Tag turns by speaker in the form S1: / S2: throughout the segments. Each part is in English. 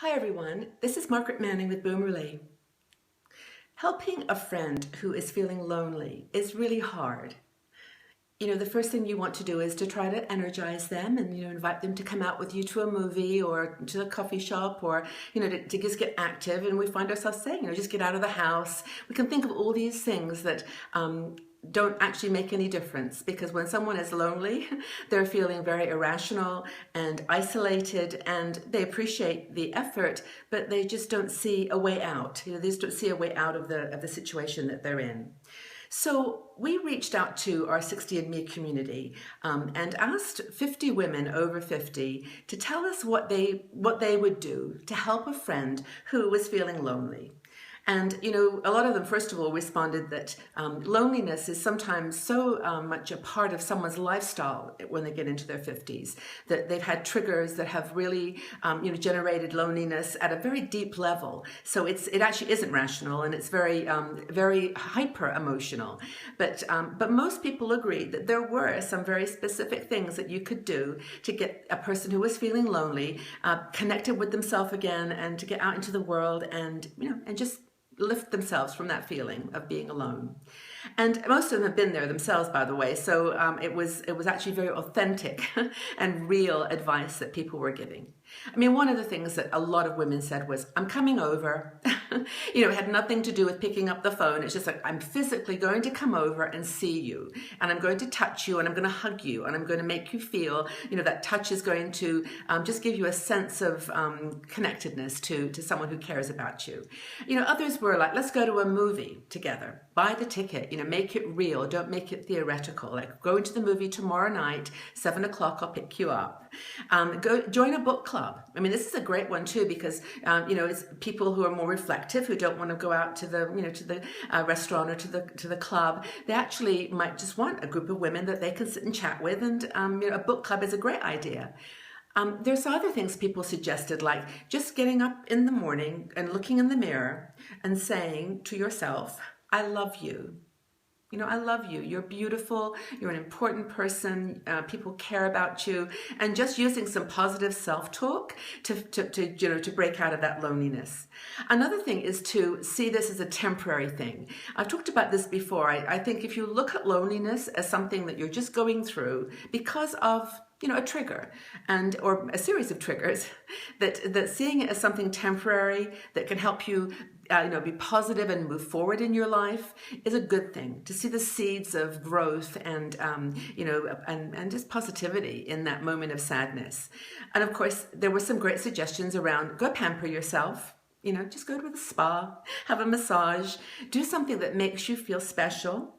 S1: Hi everyone, this is Margaret Manning with Boomerly. Helping a friend who is feeling lonely is really hard. The first thing you want to do is to try to energize them and, invite them to come out with you to a movie or to a coffee shop or, to just get active. And we find ourselves saying, just get out of the house. We can think of all these things that don't actually make any difference, because when someone is lonely, they're feeling very irrational and isolated, and they appreciate the effort, but they just don't see a way out. They just don't see a way out of the situation that they're in. So we reached out to our 60andMe community and asked 50 women over 50 to tell us what they would do to help a friend who was feeling lonely. And, a lot of them, first of all, responded that loneliness is sometimes so much a part of someone's lifestyle when they get into their 50s, that they've had triggers that have really, generated loneliness at a very deep level. So it actually isn't rational, and it's very, very hyper emotional. But most people agreed that there were some very specific things that you could do to get a person who was feeling lonely connected with themselves again, and to get out into the world and, and just lift themselves from that feeling of being alone. And most of them have been there themselves, by the way, so it was actually very authentic and real advice that people were giving. I mean, one of the things that a lot of women said was, I'm coming over. It had nothing to do with picking up the phone. It's just like, I'm physically going to come over and see you, and I'm going to touch you, and I'm going to hug you, and I'm going to make you feel, that touch is going to just give you a sense of connectedness to someone who cares about you. Others were like, let's go to a movie together. Buy the ticket, make it real. Don't make it theoretical. Like, go into the movie tomorrow night, 7 o'clock, I'll pick you up. Go join a book club. I mean, this is a great one too, because, it's people who are more reflective, who don't want to go out to the restaurant or to the club. They actually might just want a group of women that they can sit and chat with, and, a book club is a great idea. There's other things people suggested, like just getting up in the morning and looking in the mirror and saying to yourself, I love you. I love you. You're beautiful. You're an important person. People care about you. And just using some positive self-talk to break out of that loneliness. Another thing is to see this as a temporary thing. I've talked about this before. I think if you look at loneliness as something that you're just going through because of a trigger or a series of triggers, that seeing it as something temporary that can help you be positive and move forward in your life is a good thing. To see the seeds of growth and just positivity in that moment of sadness. And of course, there were some great suggestions around go pamper yourself. Just go to the spa, have a massage, do something that makes you feel special.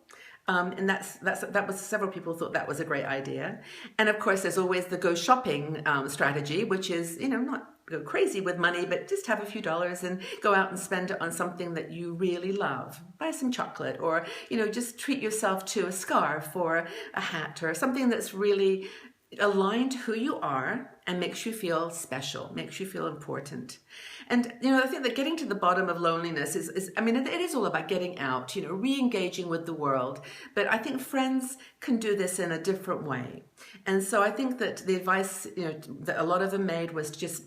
S1: And that was, several people thought that was a great idea. And of course, there's always the go shopping strategy, which is, not go crazy with money, but just have a few dollars and go out and spend it on something that you really love. Buy some chocolate, or, just treat yourself to a scarf or a hat or something that's really aligned to who you are and makes you feel special, makes you feel important. And, I think that getting to the bottom of loneliness is it is all about getting out, re-engaging with the world. But I think friends can do this in a different way. And so I think that the advice, that a lot of them made was just,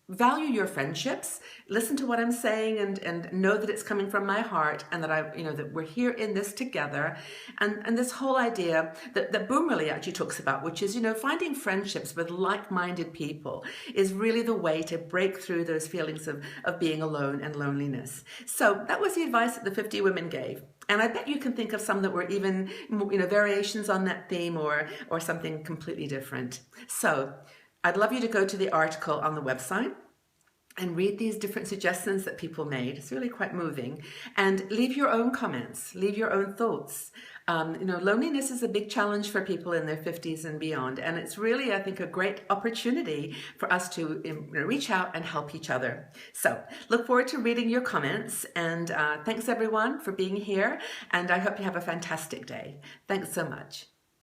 S1: value your friendships, listen to what I'm saying, and know that it's coming from my heart, and that that we're here in this together. And this whole idea that Boomerly actually talks about, which is, finding friendships with like-minded people is really the way to break through those feelings of being alone and loneliness. So that was the advice that the 50 women gave. And I bet you can think of some that were even, variations on that theme or something completely different. So I'd love you to go to the article on the website and read these different suggestions that people made. It's really quite moving. And leave your own comments, leave your own thoughts. Loneliness is a big challenge for people in their 50s and beyond. And it's really, I think, a great opportunity for us to reach out and help each other. So look forward to reading your comments. And thanks everyone for being here. And I hope you have a fantastic day. Thanks so much.